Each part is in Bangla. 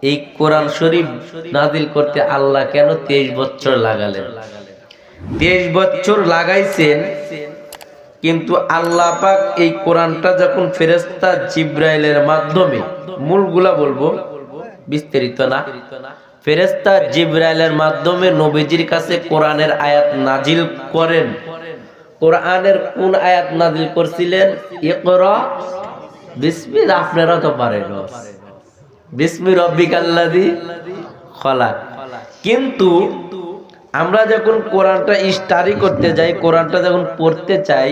এই কোরআন শরীফ নাজিল করতে আল্লাহ কেন 23 বছর লাগালেন? 23 বছর লাগাইছেন, কিন্তু আল্লাহ পাক এই কোরআনটা যখন ফেরেশতা জিবরাইলের মাধ্যমে, মূলগুলা বলবো, বিস্তারিত না, ফেরেশতা জিবরাইলের মাধ্যমে নবীজির কাছে কোরআনের আয়াত নাজিল করেন। কোরআনের কোন আয়াত নাজিল করছিলেন? ইকরা বিসমি, আপনারা তো পারেন বিসমি রব্বিকাল্লাযী খলাক। কিন্তু আমরা যখন কোরআনটা স্টাডি করতে যাই, কোরআনটা যখন পড়তে চাই,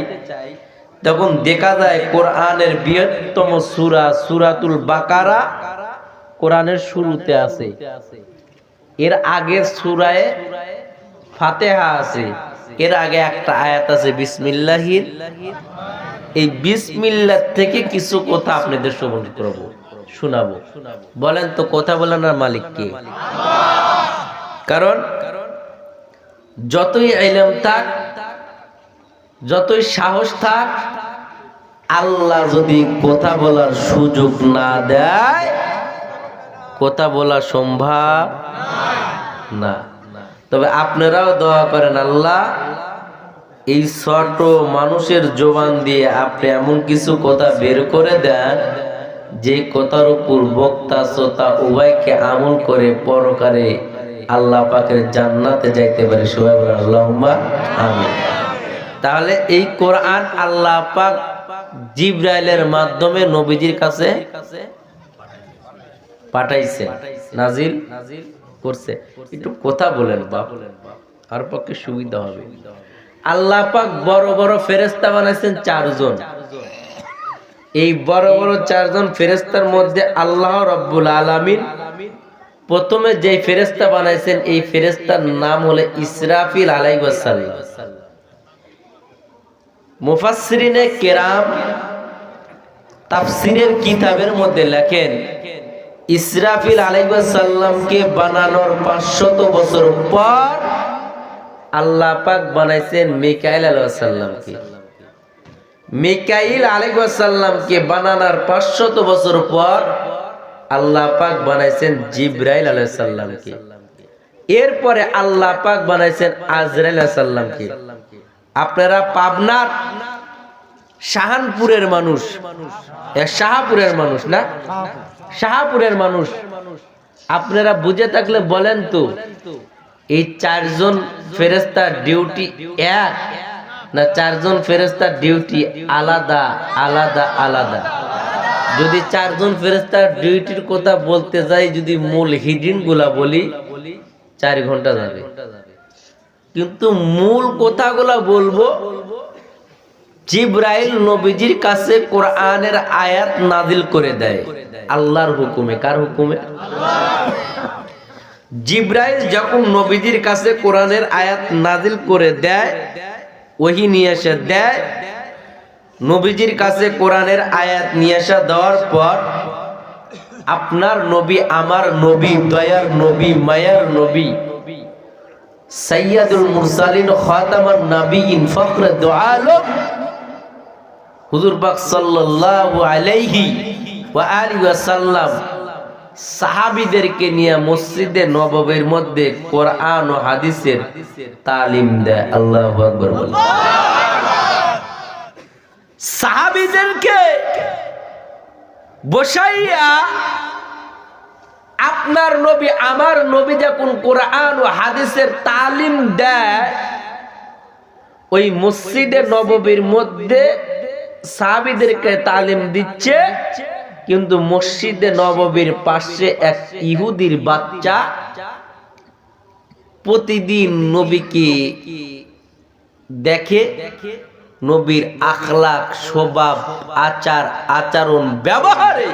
তখন দেখা যায় কোরআনের বৃহত্তম সূরা সূরাতুল বাকারা কোরআনের শুরুতে আছে। এর আগে সূরায়ে ফাতিহা আছে, এর আগে একটা আয়াত আছে বিসমিল্লাহির। এই বিসমিল্লাহ থেকে কিছু কথা আপনাদের শ্রবণ করব, শোনাবো। বলেন তো কথা বলার মালিক কে? কারণ যতই ইলম থাক, যতই সাহস থাক, আল্লাহ যদি কথা বলার সুযোগ না দেয়, কথা বলা সম্ভব না। তবে আপনারাও দোয়া করেন, আল্লাহ এই ছোট মানুষের জবান দিয়ে আপনি এমন কিছু কথা বের করে দেন, যে কথার উপর বক্তা শ্রোতা উভয়কে আমল করে পরকালে আল্লাহ পাকের জান্নাতে যাইতে পারে। সবাই বলেন আল্লাহুম্মা আমিন। তাহলে এই কোরআন আল্লাহ পাক জিবরাইলের মাধ্যমে নবীজির কাছে পাঠাইছে, নাজিল করছে। একটু কথা বলেন বাপ, আর পক্ষে সুবিধা হবে। আল্লাহ পাক বড় বড় ফেরেশতা বানাইছেন 4 জন। এই বড় বড় 4 জন ফেরেশতার মধ্যে আল্লাহ রাব্বুল আলামিন প্রথমে যে ফেরেশতা বানাইছেন, এই ফেরেশতার নাম হলো ইসরাফিল আলাইহিস সালাম। মুফাসসিরিনে কেরাম তাফসীরের কিতাবের মধ্যে লেখেন, ইসরাফিল আলাইহিস সালামকে বানানোর 500 বছর পর আল্লাহ পাক বানাইছেন মিকাইল আলাইহিস সালামকে। মিকাইল আলাইহিস সালামকে বানানোর 500 বছর পর আল্লাহ পাক বানাইছেন জিবরাইল আলাইহিস সালামকে। এরপরে আল্লাহ পাক বানাইছেন আজরাইল আলাইহিস সালামকে। আপনারা পাবনার শাহানপুরের মানুষ, শাহাপুরের মানুষ না, শাহাপুরের মানুষ, আপনারা বুঝে থাকলে বলেন তো, এই 4 জন ফেরেশতার ডিউটি এক না 4 জন ফেরেশতার ডিউটি আলাদা আলাদা আলাদা? যদি 4 জন ফেরেশতার ডিউটির কথা বলতে যাই, যদি মূল হিডিন গুলা বলি 4 ঘন্টা যাবে, কিন্তু মূল কথাগুলা বলবো। জিবরাইল নবীজির কাছে কোরআনের আয়াত নাজিল করে দেয় আল্লাহর হুকুমে। কার হুকুমে? জিবরাইল যখন নবীজির কাছে কোরআনের আয়াত নাজিল করে দেয়, ওহী নিয়ে এসে দেয়, নবীজির কাছে কোরআনের আয়াত নিয়ে এসে দেওয়ার পর আপনার নবী, আমার নবী, দয়ার নবী, মায়ার নবী, সাইয়্যিদুল মুরসালিন, খাতামান নাবিয়িন, ফখরুদ আলম হুজুর পাক সাল্লাল্লাহু আলাইহি ওয়া আলিহি ওয়াসাল্লাম সাহাবীদেরকে নিয়ে মসজিদে নববীর মধ্যে কোরআন ও হাদিসের তালিম দেয়। আল্লাহু আকবার বলেন। সাহাবীদেরকে বসাইয়া আপনার নবী, আমার নবী যখন কোরআন ও হাদিসের তালিম দেয়, ওই মসজিদে নববীর মধ্যে সাহাবীদেরকে তালিম দিচ্ছে, কিন্তু মসজিদে নববীর পাশে এক ইহুদির বাচ্চা প্রতিদিন নবীকে দেখে, নবীর আখলাক, স্বভাব, আচার আচরণ, ব্যবহারে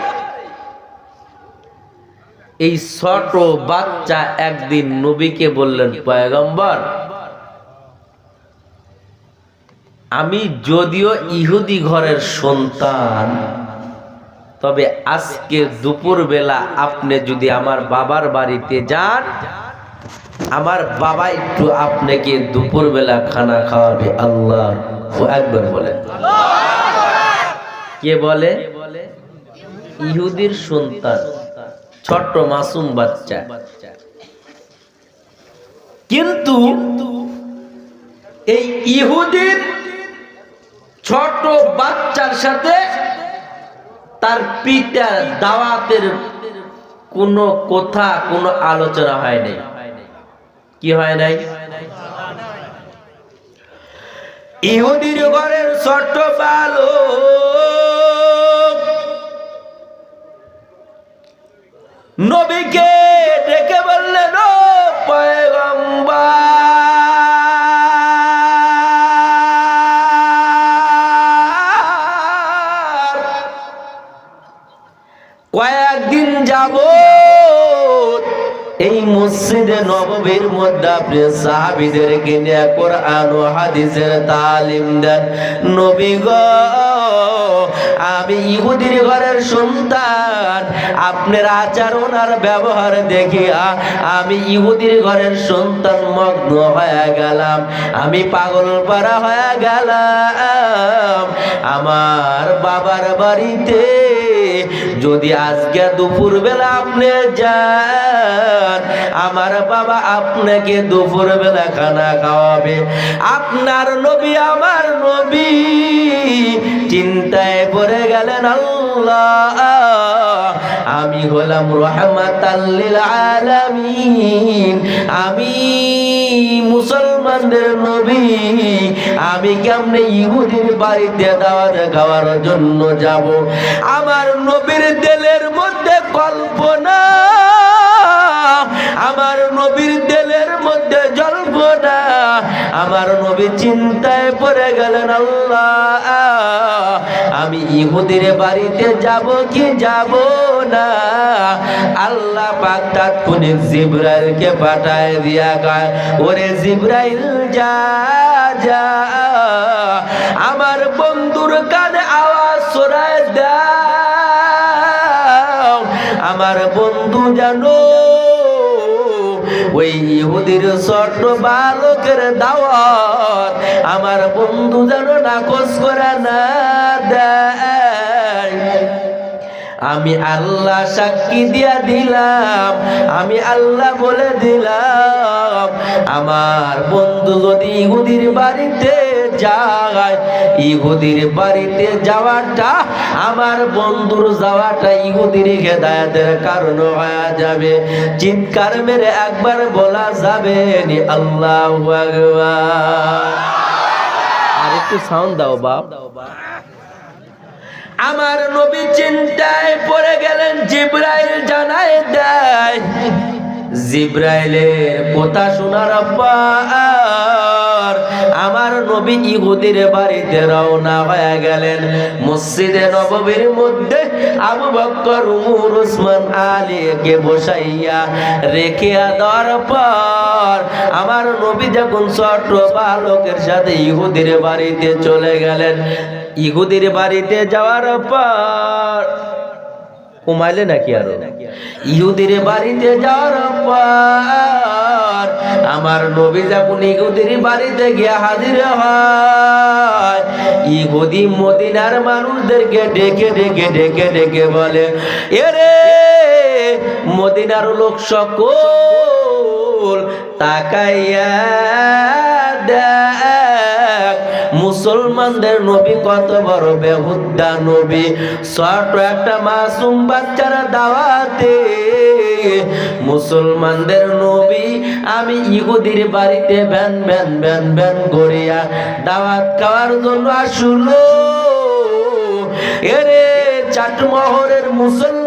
এই ছোট বাচ্চা একদিন নবীকে বললেন, পয়গম্বর, আমি যদিও ইহুদি ঘরের সন্তান, তবে আজকে দুপুর বেলা আপনি যদি আমার বাবার বাড়িতে যান, আমার বাবা একটু আপনাকে দুপুর বেলা খানা খাওয়াবে। আল্লাহু আকবার বলেন। কে বলে? ইহুদির সন্তান, ছোট্ট মাসুম বাচ্চা। কিন্তু এই ইহুদির ছোট বাচ্চার সাথে তার পিতার দাওয়াতের কোনো কথা, কোনো আলোচনা হয় নাই। কি হয় নাই? ইহুদির ঘরের ছোট বালক নবীকে ডেকে বললেন, ও পয়গম্বর, কয়েকদিন যাবত এই মসজিদে নববীর মধ্যে আপনি সাহাবীদেরকে নিয়ে কোরআন ও হাদিসের তালিম দেন। নবী গো, আমি ইহুদির ঘরের সন্তান, আপনার আচরণ আর ব্যবহার দেখিয়া আমি ইহুদির ঘরের সন্তান মগ্ন হয়ে গেলাম, আমি পাগল পারা হয়ে গেলাম। আমার বাবার বাড়িতে যদি আজকে দুপুর বেলা আপনি যান, আমার বাবা আপনাকে দুপুর বেলা খানা খাওয়াবে। আপনার নবী, আমার নবী চিন্তায় পড়ে গেলেন, আল্লাহ, আমি হলাম রাহমাতাল লিল আলামিন, আমি মুসলমানদের নবী, আমি কেমনে ইহুদির বাড়িতে দাওয়াত খাওয়ার জন্য যাব? আমার নবীর দিলের মধ্যে কল্পনা, আমার নবীর দিলের মধ্যে জল্পনা। আমার নবী চিন্তায় পড়ে গেলেন, আল্লাহ, আমি ইহুদির বাড়িতে যাব কি যাব না? আল্লাহ পাক তাৎক্ষণিক জিবরাইলকে পাঠায় দিয়া কয়, ওরে জিবরাইল, যা যা আমার বন্ধুর কানে আওয়াজ ছড়ায় দাও, আমার বন্ধু জানো ওই ইহুদির ছোট বালকের দাওয়াত আমার বন্ধু যেন নাকচ করে না দেয়। আমি আল্লাহ সাক্ষী দিয়া দিলাম, আমি আল্লাহ বলে দিলাম, আমার বন্ধু যদি ইহুদির বাড়িতে যায়, ইহুদির বাড়িতে যাওয়াটা, আমার বন্ধুর যাওয়াটা ইহুদির হেদায়েতের কারণ হয়ে যাবে। চিৎকার মেরে একবার বলা যাবে নি আল্লাহু আকবার? আর একটু সাউন্ড দাও বাপ। আমার নবী চিন্তায় পড়ে গেলেন, জিবরাইল জানায় দেয়। জিবরাইলের কথা শোনার পর আমার নবী ইহুদির বাড়িতে রওনা হয়ে গেলেন। মসজিদে নববীর মধ্যে আবু বকর, উমর, উসমান, আলীকে বসাইয়া রেখে দেওয়ার পর আমার নবী যখন ছোট বালকের সাথে ইহুদির বাড়িতে চলে গেলেন। ইহুদির বাড়িতে যাওয়ার পর কমাইলে নাকি আরো, ইহুদির বাড়িতে যাওয়ার পর আমার নবী যখন ইহুদির বাড়িতে গিয়ে হাজির হয়, ইহুদি মদিনার মানুষদেরকে ডেকে ডেকে ডেকে ডেকে বলে, এরে মদিনার লোক সকল তাকাইয়া দেখ, মুসলমানদের নবী কত বড় বেহুদা নবী। ছোট একটা মাসুম বাচ্চার দাওয়াতে মুসলমানদের নবী আমি ইহুদির বাড়িতে ভ্যান ভ্যান ভ্যান ভ্যান করিয়া দাওয়াত খাওয়ার জন্য আসলো। এরে চাটমোহরের মুসলমান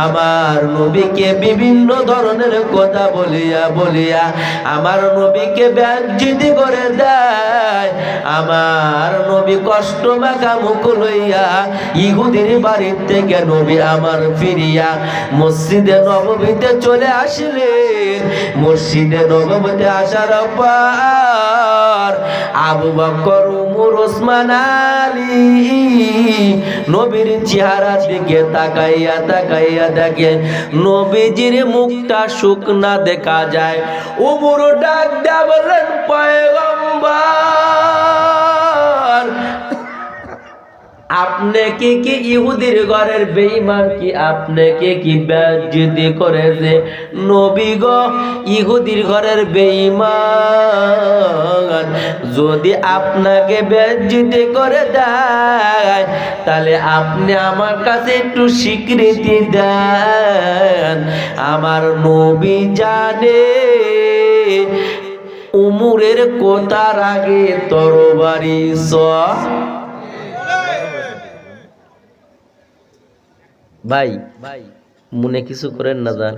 আমার নবীকে বিভিন্ন ধরনের কথা বলিয়া বলিয়া আমার নবীকে বেইজ্জতি করে দেয়। আমার নবী কষ্ট মাখা মুখ লইয়া ইহুদির বাড়ির থেকে নবী আমার ফিরিয়া মসজিদে নববীতে চলে আসলেন। মসজিদে নববীতে আসার পর আবু বকর, উমর, ওসমান, আলী নবীর চেহারার দিকে তাকাইয়া তাকাইয়া দেখে নবীজির মুখটা শুকনা দেখা যায়। উমর ডাক দেয়া বললেন, পয়গম্বর আপনি কি ইহুদির ঘরের বেঈমান কি আপনি কি বেইজ্জতি করেছে নবী গো ইহুদির ঘরের বেঈমান যদি আপনাকে বেইজ্জতি করে দেয় তাহলে আপনি আমার কাছে একটু স্বীকৃতি দেন আমার নবী জানে উমরের কোতার আগে তরবারি ভাই মনে কিছু করেন না জান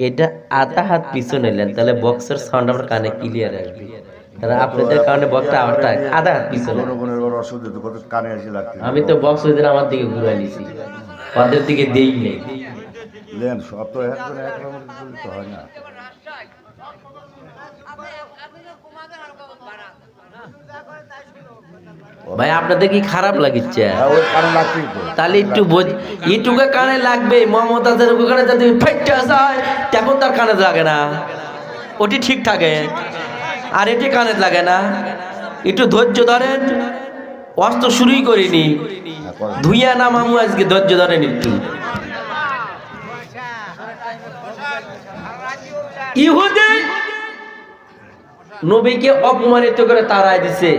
এটা আধা হাত পিছনে নেন তাহলে বক্সের সাউন্ড আমার কানে ক্লিয়ার আসবে তাহলে আপনাদের কারণে বক্সটা আমারটা আধা হাত পিছনে আমি তো বক্স ওদের আমার দিকে ঘুরে নিছি ওদের দিকে দেই নেই লেন সব তো একদম হয় না ভাই আপনাদের কি খারাপ লাগিচ্ছে তাহলে একটু এইটুকু কানে লাগবে মমতাজের ওখানে যদি ফাইটটা যায় তখন তার কানে লাগে না ওটি ঠিক থাকে আর এটি কানে লাগে না একটু ধৈর্য ধরেন অস্ত্র শুরুই করিনি ধুইয়া না মামু আজকে ধৈর্য ধরেন একটু ইহুদি নবীকে অপমানিত করে তাড়ায় দিছে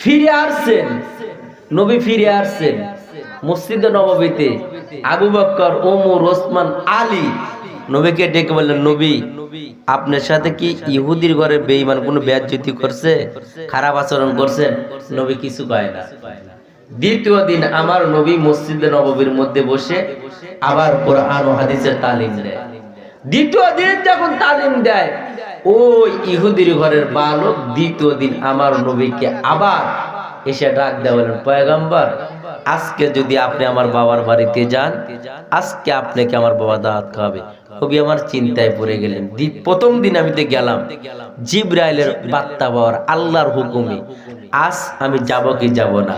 ফিরে আসছেন নবী ফিরে আসছেন মসজিদে নববীতে আবু বকর ওমর ওসমান আলী নবীকে ডেকে বললেন নবী আপনার সাথে কি ইহুদির ঘরে বেঈমান কোনো বেইজ্জতি করছে খারাপ আচরণ করছেন নবী কিছু পায় না দ্বিতীয় দিন আমার নবী মসজিদে নববীর মধ্যে বসে আবার কোরআন ও হাদিসের তালিম দেয় দ্বিতীয় দিন যখন তালিম দেয় ওই ইহুদির ঘরের বালক দ্বিতীয় দিন আমার নবীকে আবার এসে ডাক দেয় বলেন পয়গম্বর আজকে যদি আপনি আমার বাবার বাড়িতে যান আজকে আপনাকে আমার বাবা দাওয়াত খাওয়াবে কবি আমার চিন্তায় পড়ে গেলেন প্রথম দিন আমি তো গেলাম জিবরাইলের বার্তা পাওয়ার আল্লাহর হুকুমে আজ আমি যাব কি যাব না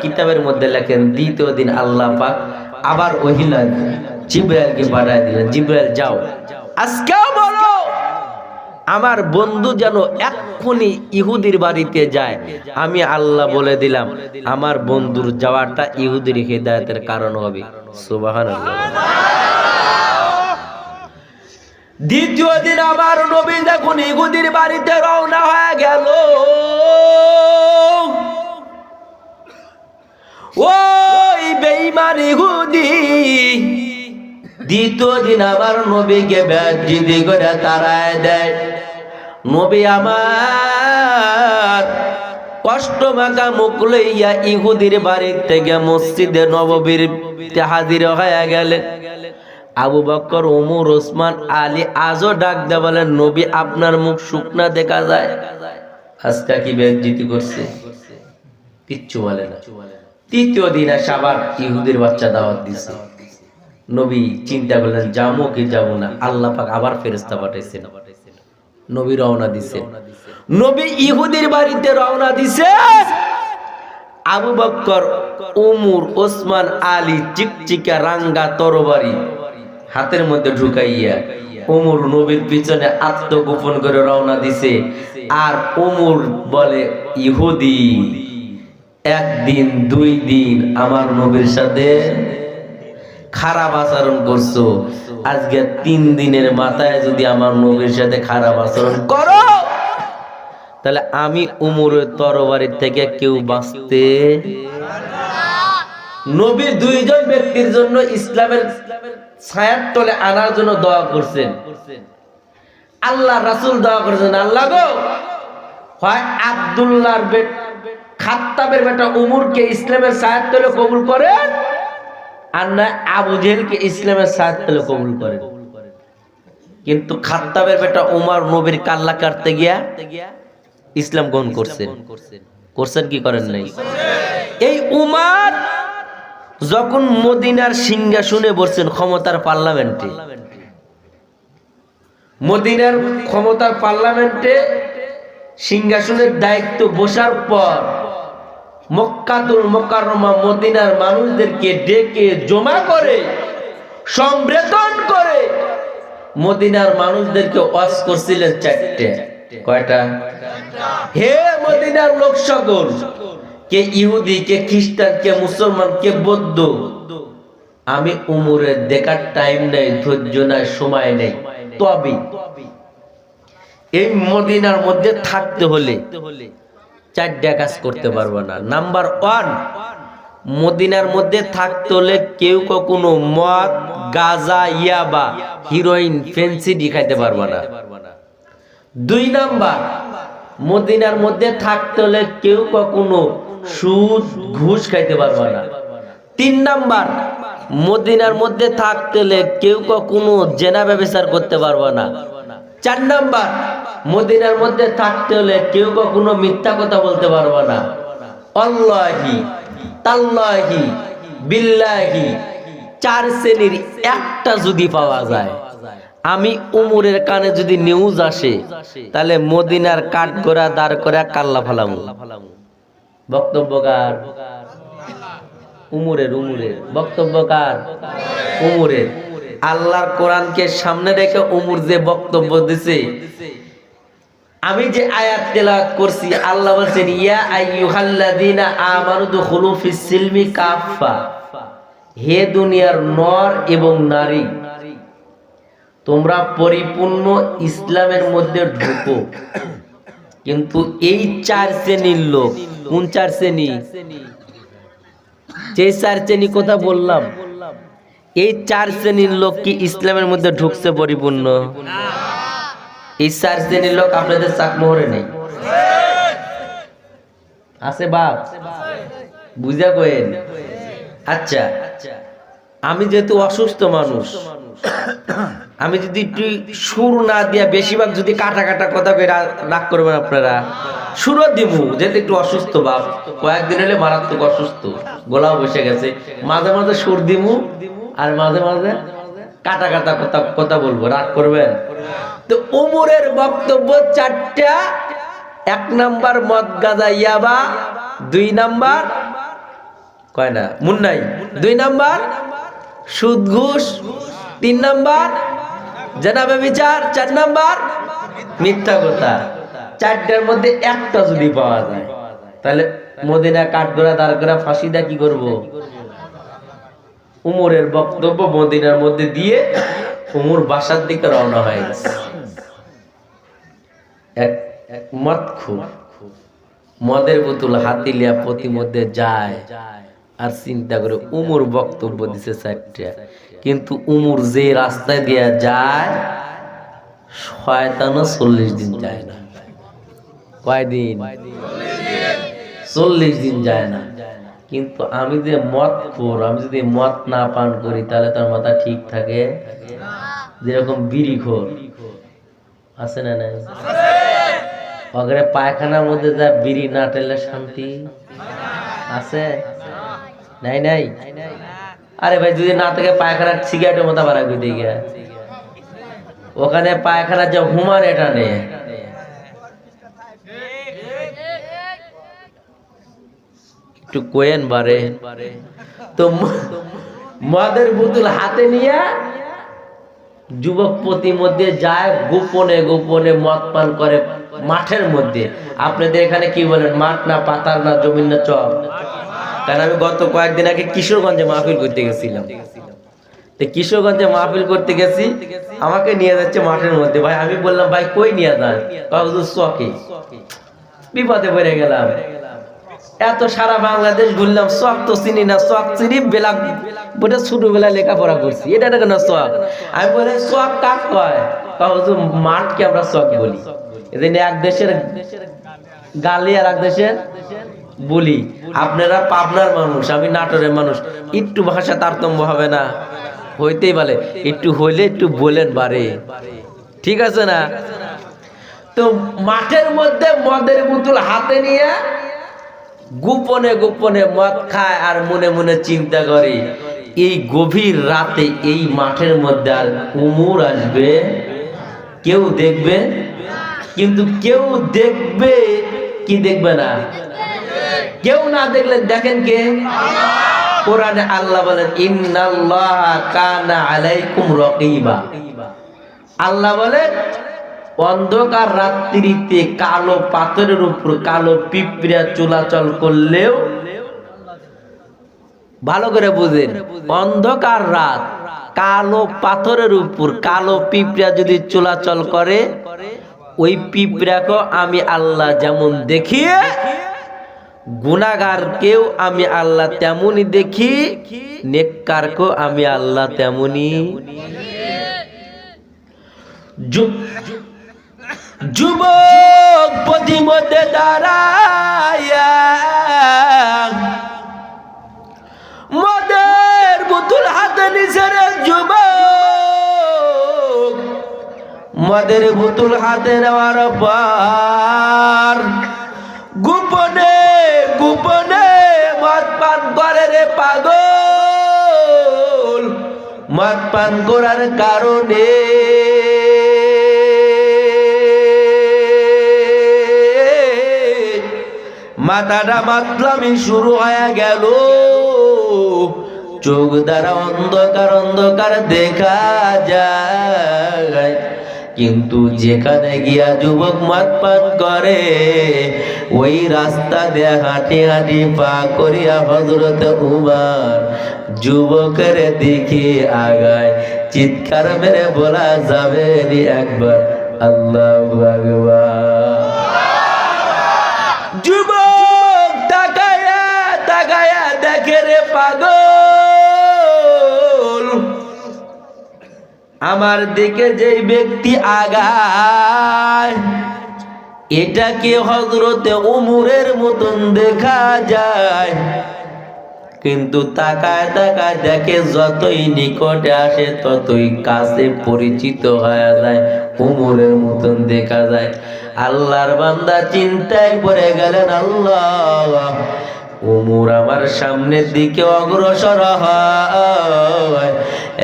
কিতাবের মধ্যে লেখেন দ্বিতীয় দিন আল্লাহ পাক আবার ওহিলা জিবরাইলকে পাঠায় দিলেন জিবরাইল যাও আজকেও বলো আমার বন্ধু যেন এক্ষুনি ইহুদির বাড়িতে যায় আমি আল্লাহ বলে দিলাম আমার বন্ধুর যাওয়াটা ইহুদির হিদায়াতের কারণ হবে সুবহানাল্লাহ দ্বিতীয় দিন আমার নবী যখন ইহুদির বাড়িতে রওনা হয়ে গেল ওই বেঈমান ইহুদি দ্বিতীয় দিন আমার নবীকে বেইজ্জতি করে তাড়ায় দেয় নবী আমার কষ্ট মাখা মুখ লইয়া ইহুদির বাড়ি থেকে মসজিদে নববীর হাজির হয়ে গেলেন আবু বকর ওমর ওসমান আলী আজও ডাক দেয় বলেন নবী আপনার মুখ শুকনা দেখা যায় আজকে কি বেইজ্জতি করছে কিচ্ছু বলে না তৃতীয় দিন এসে আবার ইহুদির বাচ্চা দাওয়াত দিছে নবী চিন্তা করলেন যাবো কি যাবো না আল্লাহ পাক আবার ফেরেশতা পাঠাইছেন নবী রওনা দিছে নবী ইহুদির বাড়িতে রওনা দিছে আবু বকর ওমর ওসমান আলী চিকচিকা রাঙ্গা তরবারি হাতের মধ্যে ঢুকাইয়া ওমর নবীর পিছনে আত্মগোপন করে রওনা দিছে আর ওমর বলে ইহুদি একদিন দুই দিন আমার নবীর সাথে খারাপ আচরণ করছো আজকে 3 দিনের মাথায় যদি আমার নবীর সাথে খারাপ আচরণ করো তাহলে আমি উমরের তরবারির থেকে কেউ বাঁচতে নবী দুইজন ব্যক্তির জন্য ইসলামের ছায়ার তলে আনার জন্য দোয়া করছেন আল্লাহ রাসূল দোয়া করেছেন আল্লাহ গো হয় আব্দুল্লাহর খাত্তাবের বেটা উমরকে ইসলামের ছায়ার তলে কবুল করেন আর না আবু জেহেলকে ইসলামের ছায়ার তলে কবুল করেন কিন্তু খাত্তাবের বেটা উমর নবীর কাল্লা কাটতে গিয়া ইসলাম গ্রহণ করছেন কি করেন নাই এই উমর যখন মদিনার সিংহাসনে বসছেন ক্ষমতার পার্লামেন্টে মদিনার ক্ষমতার পার্লামেন্টে সিংহাসনের দায়িত্ব বসার পর মক্কাতুল মুকাররমা মদিনার মানুষদেরকে ডেকে জমা করে সম্বোধন করে মদিনার মানুষদেরকে ওয়াজ করছিলেন 4টে কয়টা হে মদিনার লোক সকল কে ইহুদি, কে খ্রিস্টান, কে মুসলমান, কে বৌদ্ধ, আমি উমরের দেখার টাইম নেই, ধৈর্য নাই, সময় নেই। তবে এই মদিনার মধ্যে থাকতে হলে চারটা কাজ করতে পারবো না। নাম্বার 1, মদিনার মধ্যে থাকতে হলে কেউ কখনো মদ, গাঁজা, ইয়াবা, হিরোইন, ফেন্সিডি খাইতে পারবো না। 2 নাম্বার, মদিনার মধ্যে থাকতে হলে কেউ কখনো সুদ, ঘুষ খাইতে পারবো না। 3 নাম্বার, মদিনার মধ্যে থাকতে হলে কেউ কখনো জেনা ব্যভিচার করতে পারবো না। 4 নাম্বার, মদিনার মধ্যে থাকতে হলে কেউ কখনো মিথ্যা কথা বলতে পারবো না। আল্লাহি তাল্লাহি বিল্লাহি 4 শ্রেণীর একটা যদি পাওয়া যায়, আমি উমরের কানে যদি নিউজ আসে, তাহলে মদিনার কাঠ গোড়া দাঁড় করে কাল্লা ফালামু। বক্তব্যকার উমরের, বক্তব্যকার উমরের। আল্লাহর কোরআনকে সামনে রেখে উমর যে বক্তব্য দিছে, আমি যে আয়াত তেলাওয়াত করছি, আল্লাহ বলেন ইয়া আইয়ুহাল্লাযীনা আমানু দুখুলু ফিস সিলমি কাফা, হে দুনিয়ার নর এবং নারী, তোমরা পরিপূর্ণ ইসলামের মধ্যে ঢুকো। কিন্তু এই 4 শ্রেণীর লোক, কোন 4 শ্রেণী? যে 4 শ্রেণী কথা বললাম, এই 4 শ্রেণীর লোক কি ইসলামের মধ্যে ঢুকছে পরিপূর্ণ? এই 4 শ্রেণীর লোক আপনাদের চাকমোহরে নেই, আছে বাপ? বুঝা কইেন। আচ্ছা, আমি যেহেতু অসুস্থ মানুষ, আমি যদি একটু সুর না দিয়া বেশিরভাগ যদি কাটা কাটা কথা কই, রাগ করবেন আপনারা। সুরও দিব, যেহেতু একটু অসুস্থ বাপ, কয়েকদিন হলে মারাত্মক অসুস্থ, গলাও বসে গেছে। মাঝে মাঝে সুর দিব আর মাঝে মাঝে কাটা কাটা কথা বলবো, রাগ করবেন? তো উমরের বক্তব্য 4টা। 1 নাম্বার মদ, গাঁজা, ইয়াবা। 2 নাম্বার কয় না মুন্নাই। 2 নাম্বার সুদ, ঘুষ। 3 নাম্বার জেনা ব্যভিচার। 4 নাম্বার মিথ্যা কথা। 4টার মধ্যে একটা যদি পাওয়া যায়, তাহলে মদিনা কাঠগড়া দাঁড় করা ফাঁসি দা কি করব? উমরের বক্তব্য মদিনার মধ্যে দিয়ে উমর বাসার দিকে রওনা হয়ে গেছে। এক মদখোর মদের বোতল হাতে লিয়া প্রতি মধ্যে যায় আর চিন্তা করে উমর বক্তব্য দিছে 4টা, কিন্তু উমর যে রাস্তায় দিয়া যায়, শয়তানও 40 দিন যায় না। কয়দিন? 40 দিন যায় না। কিন্তু আমি যে মদখোর, আমি যদি মদ না পান করি, তাহলে তার মাথা ঠিক থাকে? যেরকম বিড়িখোর আছে না নাই? ওখানে পায়খানার মধ্যে যা বিড়ি না টেলে শান্তি আছে? নাই নাই। আরে ভাই, যদি না থাকে পায়খানার সিগারেটের মতো বাড়া করে দিয়ে গিয়া, ওখানে পায়খানার যে হুমান এটা নেই। একটু কোয়েন বারে। তো মদের বোতল হাতে নিয়ে যুবক প্রতি মধ্যে যায়, গোপনে গোপনে মদ পান করে মাঠের মধ্যে। আপনাদের এখানে কি বলেন? মাঠ না পাতার না জমিন না চর? কারণ আমি গত কয়েকদিন আগে কিশোরগঞ্জে মাহফিল করতে গেছিলাম। তো কিশোরগঞ্জে মাহফিল করতে গেছি, আমাকে নিয়ে যাচ্ছে মাঠের মধ্যে। ভাই আমি বললাম, ভাই কই নিয়ে যান? চকে। বিপদে পড়ে গেলাম। এত সারা বাংলাদেশ ঘুরলাম, চক তো চিনি না। চক চিনি বেলা বলে ছোটবেলায় লেখাপড়া করছি, এটা কেন চক? আমি বলে চক কাক কয়? মাঠকে আমরা চক বলি। এদিন এক দেশের গালি আর এক দেশের বলি। আপনারা পাবনার মানুষ, আমি নাটোরের মানুষ, একটু ভাষা তারতম্য হবে না? হইতেই পারে, একটু হইলে একটু বলেন বারে, ঠিক আছে না? তো মাঠের মধ্যে মদের বোতল হাতে নিয়ে গোপনে গোপনে মদ খায় আর মনে মনে চিন্তা করে, এই গভীর রাতে এই মাঠের মধ্যে আর উমর আসবে, কেউ দেখবে? কিন্তু কেউ দেখবে কি দেখবে না? কেউ না দেখলে দেখেন কে? কোরআনে আল্লাহ বলেন ইন্নাল্লাহা কানা আলাইকুম রাকিবা। আল্লাহ বলেন, ও অন্ধকার রাত্রিতে কালো পাথরের উপর কালো পিঁপড়া চলাচল করলেও, ভালো করে বুঝেন, অন্ধকার রাত কালো পাথরের উপর কালো পিঁপড়া যদি চলাচল করে, ওই পিঁপড়াকে আমি আল্লাহ যেমন দেখি, গুনাহগারকেও আমি আল্লাহ তেমনই দেখি, নেককারকেও আমি আল্লাহ তেমনই। যুবক পথিমধ্যে দাঁড়ায়া মদের বোতল হাতে নিছে রে যুবক, মদের বোতল হাতে নেওয়ার পর গোপনে গোপনে মদ পান করে রে পাগল। মদ পান করার কারণে মাথাটা মাতলামি শুরু হয়ে গেল, চোখ দ্বারা অন্ধকার অন্ধকার দেখা যায়। কিন্তু যেখানে গিয়া যুবক মদ পান করে, ওই রাস্তা দিয়ে হাঁটি হাঁটি পা করিয়া হযরত উমর যুবকের দিকে আগায়। চিৎকার মেরে বলা যাবে নি একবার আল্লাহু আকবার। যুবক তাকায়া তাকায়া দেখে রে পাগল, আমার দিকে যে ব্যক্তি আগায় এটাকে হযরতে উমরের মতন দেখা যায়। কিন্তু তাকায় তাকায় দেখে যতই নিকটে আসে ততই কাছে পরিচিত হয়ে যায়, উমরের মতন দেখা যায়। আল্লাহর বান্দা চিন্তায় পড়ে গেলেন, আল্লাহ, উমর আমার সামনের দিকে অগ্রসর হয়,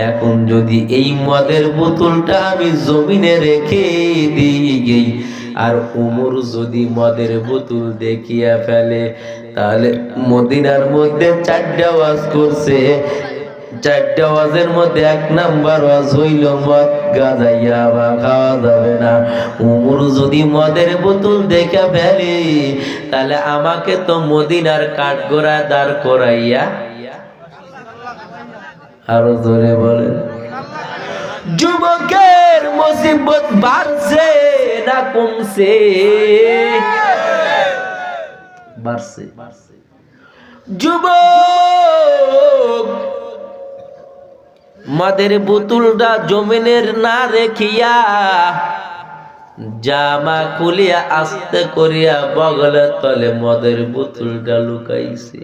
এখন যদি এই মদের বোতলটা আমি জমিনে রেখে দিই আর উমর যদি মদের বোতল দেখিয়া ফেলে, তাহলে মদিনার মধ্যে 4টা ওয়াজ করছে, 4টা ওয়াজের মধ্যে 1 নাম্বার ওয়াজ হইল মদ গাঁজাইয়া বা খাওয়া যাবে না। উমর যদি মদের বোতল দেখে ফেলে, তাহলে আমাকে তো মদিনার কাঠগড়ায় দাঁড় করাইয়া, আরো জোরে বলেন, যুবকের মুসিবত বাড়ছে না কমছে? বাড়ছে। যুবক মদের বোতলটা জমিনের না রেখিয়া জামা খুলিয়া আস্তে করিয়া বগলের তলে মদের বোতলটা লুকাইছে।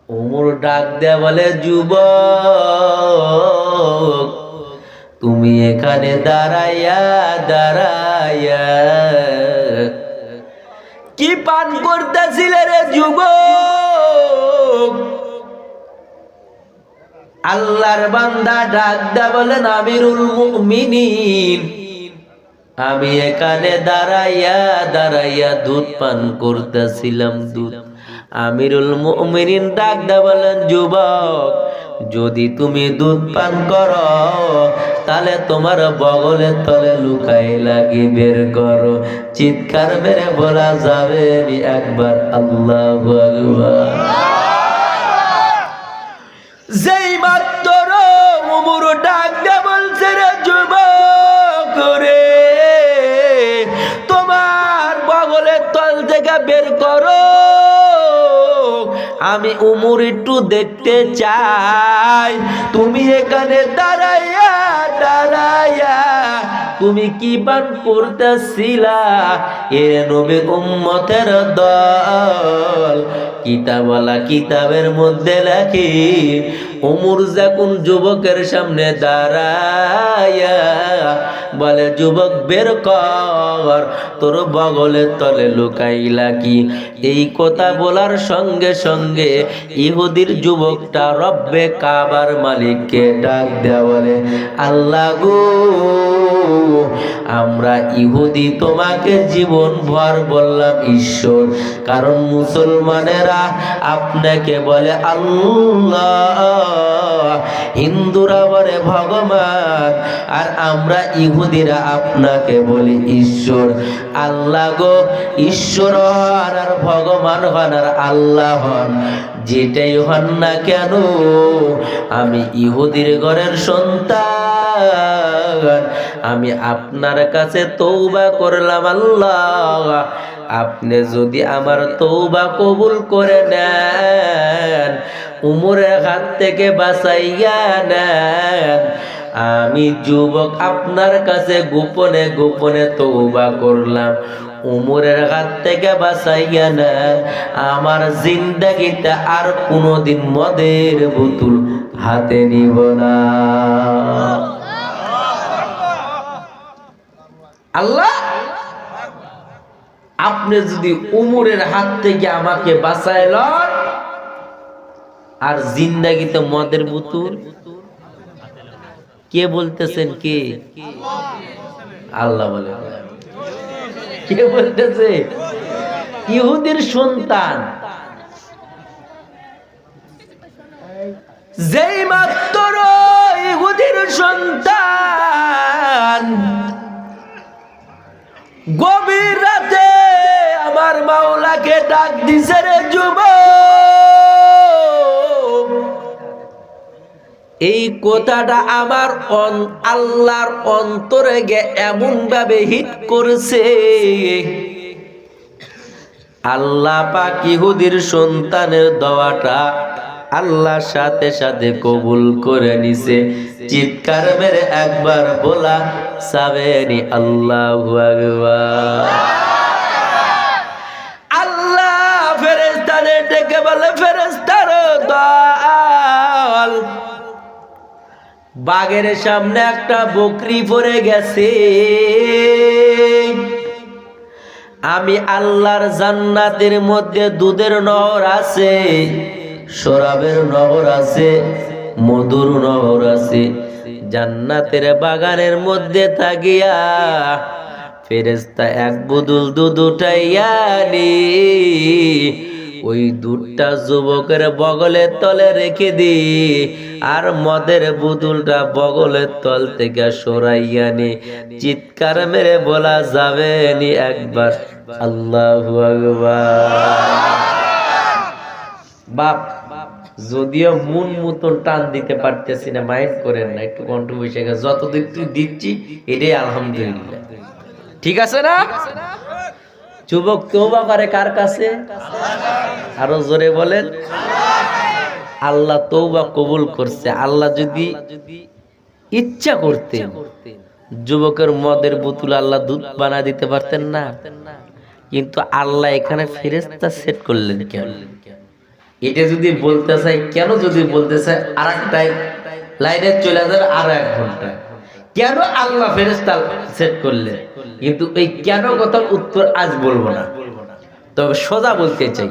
ওমর ডাক দেয়া বলে, যুবক তুমি এখানে দাঁড়াইয়া দাঁড়াইয়া কি পান করতেছিলে রে যুবক? আল্লাহর বান্দা ডাক দেয়া বলেন, আমিরুল মুমিনিন, আমি এখানে দাঁড়াইয়া দাঁড়াইয়া দুধ পান করতেছিলাম, দুধ। আমিরুল মুমিনিন ডাক দেয়া বলেন, যুবক যদি তুমি দুধ পান করো, তাহলে তোমার বগলের তলে লুকাই লাগি বের করো। চিৎকার মেরে বলা যাবে একবার আল্লাহু আকবার। যেই মাত্র উমর ডাক দেয়া বলছে, রে যুবক রে, তোমার বগলের তল থেকে বের করো, আমি উমর একটু দেখতে চাই তুমি এখানে দাঁড়াইয়া দাঁড়াইয়া তুমি কি পান করতেছিলা। এ নবীর উম্মতের দল, কিতাবওয়ালা কিতাবের মধ্যে লেখে, উমর যখন যুবকের সামনে দাঁড়াইয়া বলে, যুবক বের কর, তোর বগলের তলে লুকাইলা কি? এই কথা বলার সঙ্গে সঙ্গে ইহুদির যুবকটা রব্বে কাবার মালিককে ডাক দেয়া বলে, আল্লাহ গো, আমরা ইহুদি তোমাকে জীবন ভর বললাম ঈশ্বর, কারণ মুসলমানেরা আপনাকে বলে আল্লাহ, হিন্দুরা বলে ভগবান, আর আমরা ইহুদিরা আপনাকে বলি ঈশ্বর। আল্লাহ গো, ঈশ্বর হন আর ভগবান হন আর আল্লাহ হন, যেটাই হন না কেন, আমি ইহুদির ঘরের সন্তান, আমি আপনার কাছে তওবা করলাম আল্লাহ, আপনি যদি আমার তওবা কবুল করে নেন, উমরের হাত থেকে বাঁচাইয়া নেন, আমি যুবক আপনার কাছে গোপনে গোপনে তওবা করলাম, উমরের হাত থেকে বাঁচাইয়া নেন, আমার জিন্দেগিতে আর কোনোদিন মদের বোতল হাতে নিব না। আল্লাহ, আপনি যদি উমরের হাত থেকে আমাকে বাঁচাইলেন, আর জিন্দেগিতে মদের বোতল, কে বলতেছেন? কে? আল্লাহ বলে। কে বলতেছে? ইহুদির সন্তান। যেই মাত্র ইহুদির সন্তান গভীর রাতে আমার মাওলাকে ডাক দিছে, রে যুবক, এই কথাটা আমার আল্লাহর অন্তরে গে এমন ভাবে হিট করেছে, আল্লাহ পাক ইহুদির সন্তানের দোয়াটা আল্লাহর সাথে সাথে কবুল করে নিছে। চিৎকার মেরে একবার বলা সাবেনি আল্লাহু আকবার। আল্লাহ ফেরেশতারে ডেকে বলে, ফেরেশতার দল, বাগের সামনে একটা বকরি পড়ে গেছে, আমি আল্লাহর জান্নাতের মধ্যে দুধের নহর আছে, শরাবের নহর আছে, মধুর নহর আছে, জান্নাতের বাগানের মধ্যে থাকিয়া ফেরেশতা এক বুদুল দুধ উঠাইয়া নি, ওই দুধটা যুবকের বগলের তলে রেখে দি, আর মদের বুদুলটা বগলের তল থেকে সরাইয়া নি। চিৎকার মেরে বলা যাবে নি একবার আল্লাহু আকবার। বাপ, যদিও মন মতন টান দিতে পারতেছি না, মাইন্ড করেন না, একটু কণ্ঠ বসে গেছে, যতদিন তুই দিচ্ছি এটাই আলহামদুলিল্লাহ, ঠিক আছে না? যুবক তওবা করে কার কাছে? আরো জোরে বলেন। আল্লাহ তওবা কবুল করছে। আল্লাহ যদি ইচ্ছা করতেন, যুবকের মদের বোতল আল্লাহ দুধ বানা দিতে পারতেন না? কিন্তু আল্লাহ এখানে ফেরেশতা সেট করলেন কেন? এটা যদি বলতে চাই, কেন যদি বলতে চাই আর একটা লাইনে চলে যাবে আরো 1 ঘন্টা। কেন আল্লাহ ফেরেশতা সেট করলেন, কিন্তু এই কেন কথার উত্তর আজ বলবো না, তবে সোজা বলতে চাই।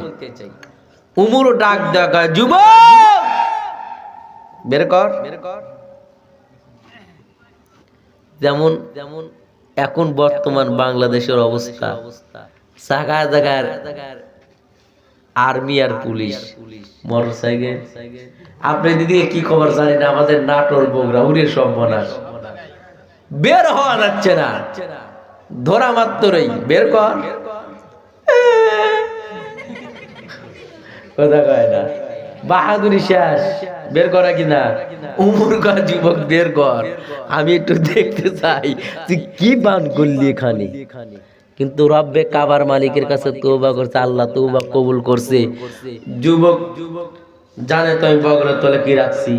উমর ডাক দেখা, যুবক বের কর। যেমন এখন বর্তমান বাংলাদেশের অবস্থা, জায়গায় জায়গায় আর্মি আর পুলিশ, মোটরসাইকেল। আপনি দিদি কি খবর জানি না, আমাদের নাটোর বগুড়া উড়ে সব বনাস, বের হওয়া যাচ্ছে না, ধরা মাত্রই বের কর, কথা কয় না, বাহাদুরি শেষ, বের করা কিনা, উমর কর যুবক বের কর, আমি একটু দেখতে চাই তুই কি বান করলি এখানে। কিন্তু রব্বে কাবার মালিকের কাছে তওবা করছে, আল্লাহ তওবা কবুল করছে। যুবক জানে তো আমি বগলের তলে কি রাখছি,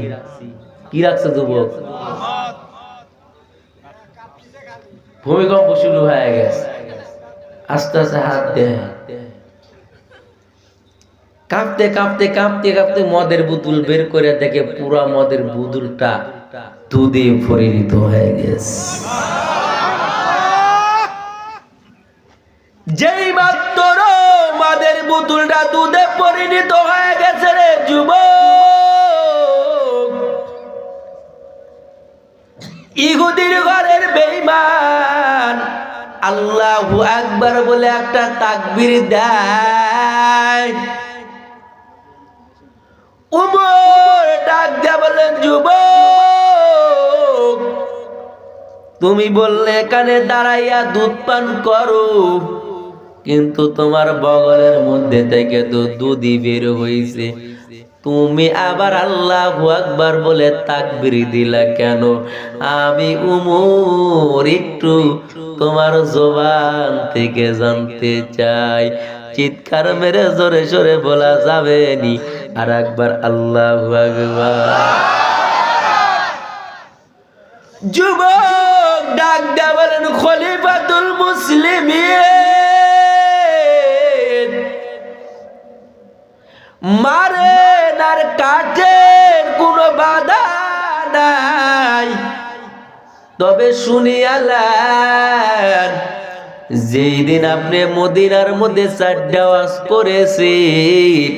কি রাখছে যুবক? ভূমিকম্প শুরু হয়ে গেছে, আস্তে আস্তে হাত দেয়, কাঁপতে কাঁপতে কাঁপতে কাঁপতে মদের বোতল বের করে দেখে পুরা মদের বোতলটা দুধে পরিণত হয়ে গেছে। যেই মাত্র মদের বোতলটা দুধে পরিণত হয়ে গেছে, রে যুবক, ইহুদির ঘরের বেঈমান আল্লাহু আকবার বলে একটা তাকবীর দেয়। উমর ডাক দিয়া বলেন, যুবক, তুমি বললে এখানে দাঁড়াইয়া দুধ পান করো, কিন্তু তোমার বগলের মধ্যে থেকে তো দুধই বের হইছে, তুমি আবার আল্লাহু আকবার বলে তাকবীর দিলা কেন? আমি উমর একটু তোমার জবান থেকে জানতে চাই। চিৎকার মেরে জোরে জোরে বলা যাবে নি? আর একবার আল্লাহু আকবার। যুবক ডাক দেয়া বলেন, খলিফাতুল মুসলিমিন, মারেন আর কাটেন কোনো বাধা নাই, তবে শুনিয়ালেন যেই দিন আপনি মদিনার মধ্যে চারটা ওয়াজ করেছেন,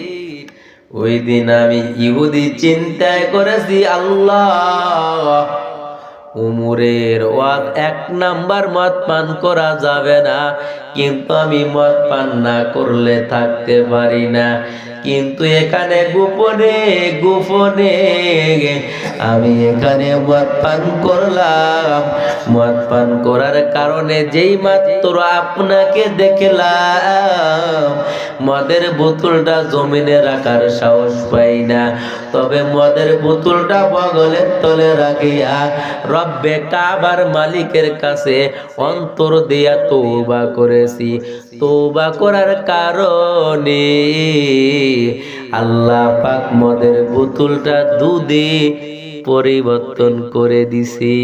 ওই দিন আমি ইহুদি চিন্তায় করেছি আল্লাহ উমরের ওয়াজ 1 নাম্বার মদ পান করা যাবে না, কিন্তু আমি মদ পান না করলে থাকতে পারি না। কিন্তু এখানে গোপনে গোপনে আমি এখানে মদ পান করলাম। মদ পান করার কারণে যেই মাত্র আপনাকে দেখলাম, মদের বোতলটা জমিনে রাখার সাহস পাই না, তবে মদের বোতলটা বগলের তলে রাখিয়া রব্বে কাবার মালিকের কাছে অন্তর দিয়া তওবা করেছি। তওবা করার কারণে আল্লাহ পাক মদের বোতলটা দুধে পরিবর্তন করে দিছি।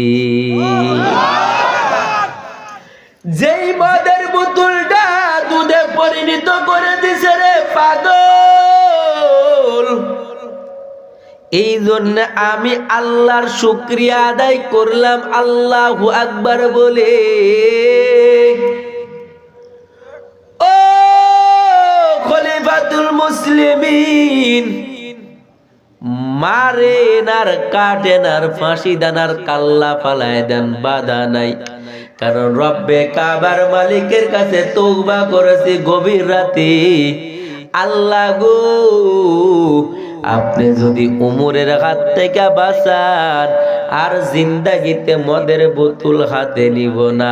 যেই মদের বোতলটা দুধে পরিণত করে দিছে রে পাগল, এই জন্য আমি আল্লাহর শুকরিয়া আদায় করলাম আল্লাহু আকবার বলে। ও খলিফাতুল মুসলিমিন, মারেন আর কাটেন আর ফাঁসি দেন আর কাল্লা ফালায় দেন, বাধা নাই, কারণ রব্বে কাবার মালিকের কাছে তওবা করেছি গভীর রাতে। আল্লাহ গো, আপনি যদি উমরের হাত থেকে বাঁচান, আর জিন্দাগিতে মদের বোতল হাতে নিব না,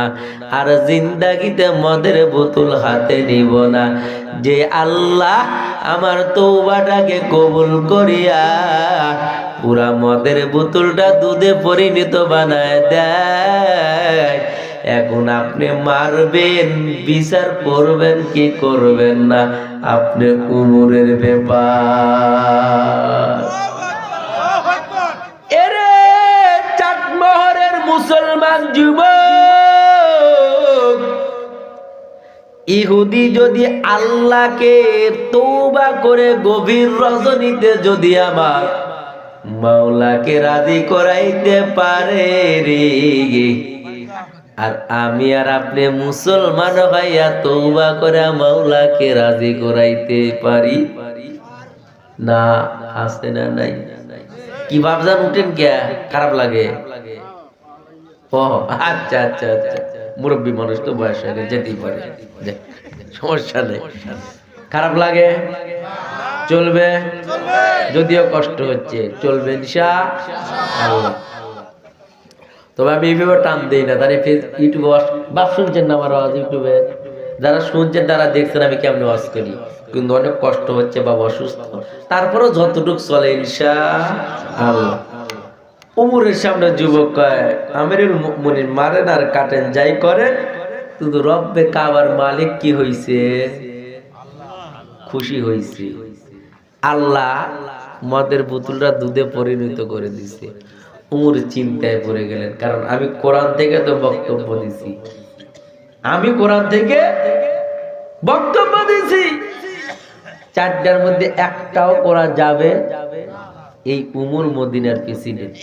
আর জিন্দাগিতে মদের বোতল হাতে নিব না। যে আল্লাহ আমার তওবাটাকে কবুল করিয়া পুরা মদের বোতলটা দুধে পরিণত বানায় দেয়, এখন আপনি মারবেন, বিচার করবেন কি করবেন না, আপনি উমরের ব্যাপার। এরে চাটমোহরের মুসলমান যুবক, ইহুদি যদি আল্লাহকে তওবা করে গভীর রজনীতে যদি আমার মাওলাকে রাজি করাইতে পারে রে, আর আমি আর আপনি মুসলমান হইয়া তওবা করে মাওলাকে রাজি করাইতে পারি না? আছে না নাই? কি ভাবজান উঠেন কে? খারাপ লাগে? ও আচ্ছা আচ্ছা আচ্ছা, মুরব্বী মানুষ তো বয়স হয়ে গেছে, যেতেই পারে, সমস্যা নেই। খারাপ লাগে? চলবে, যদিও কষ্ট হচ্ছে, চলবে ইনশাআল্লাহ। তবে আমি এইভাবে টান দিই না, তার ইউটিউবে বাপ শুনছেন না আমার আওয়াজ, ইউটিউবে যারা শুনছেন তারা দেখছেন আমি কেমন ওয়াজ করি, কিন্তু অনেক কষ্ট হচ্ছে বা অসুস্থ, তারপরেও যতটুকু চলে ইনশাআল্লাহ। উমরের সামনে যুবক কয়, আমিরুল মুমিনিন, মারেন আর কাটেন যাই করেন, কিন্তু রব্বে কাবার মালিক কি হইছে? খুশি হইছে। আল্লাহ মদের বোতলটা দুধে পরিণত করে দিছে। উমর চিন্তায় পড়ে গেলেন, কারণ আমি কোরআন থেকে তো বক্তব্য দিছি, আমি কোরআন থেকে বক্তব্য দিছি, 4টার মধ্যে একটাও করা যাবে। এই উমর মদিনার প্রেসিডেন্ট,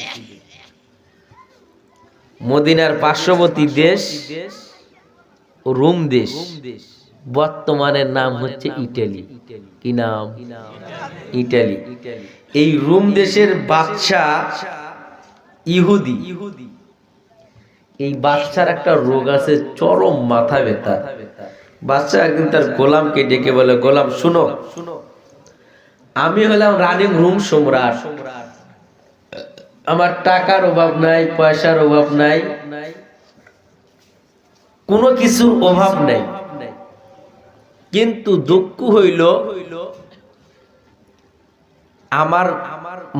মদিনার পার্শ্ববর্তী দেশ রোম দেশ, বর্তমানের নাম হচ্ছে ইটালি। কি নাম? ইটালি। এই রোম দেশের বাদশা ইহুদি, এই বাচ্চার একটা রোগ আছে, চরম মাথা ব্যথা। বাচ্চা একদিন তার গোলামকে ডেকে বলে, গোলাম শুনো, আমি হলাম রানিং রুম সম্রাট, আমার টাকার অভাব নাই, পয়সার অভাব নাই, কোনো কিছুর অভাব নাই, কিন্তু দুঃখ হইল আমার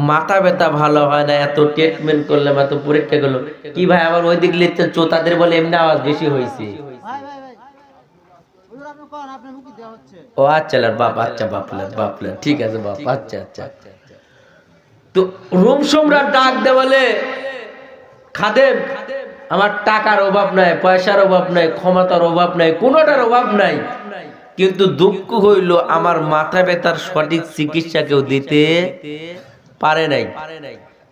মাথা ব্যথা ভালো হয় না, এত ট্রিটমেন্ট করলাম, এত পরীক্ষা করলাম, কি ভাই আমার ওই দিক লিখতে চোতাদের বলে এমনি আওয়াজ বেশি হয়েছে। ও আচ্ছা বাপ, আচ্ছা বাপলেন ঠিক আছে বাপ, আচ্ছা আচ্ছা। তো রুম সম্রাট ডাক দে বলে, খাদেম আমার টাকার অভাব নাই, পয়সার অভাব নাই, ক্ষমতার অভাব নাই, কোনোটার অভাব নাই, কিন্তু দুঃখ হইল আমার মাথা ব্যথার সঠিক চিকিৎসা কেউ দিতে পারে নাই।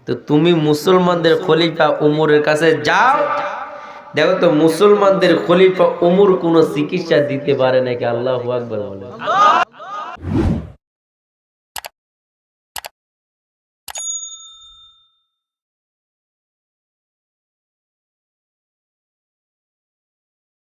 তো তুমি মুসলমানদের খলিফা উমরের কাছে যাও, দেখো তো মুসলমানদের খলিফা উমর কোন চিকিৎসা দিতে পারে নাকি। আল্লাহু আকবার বলে।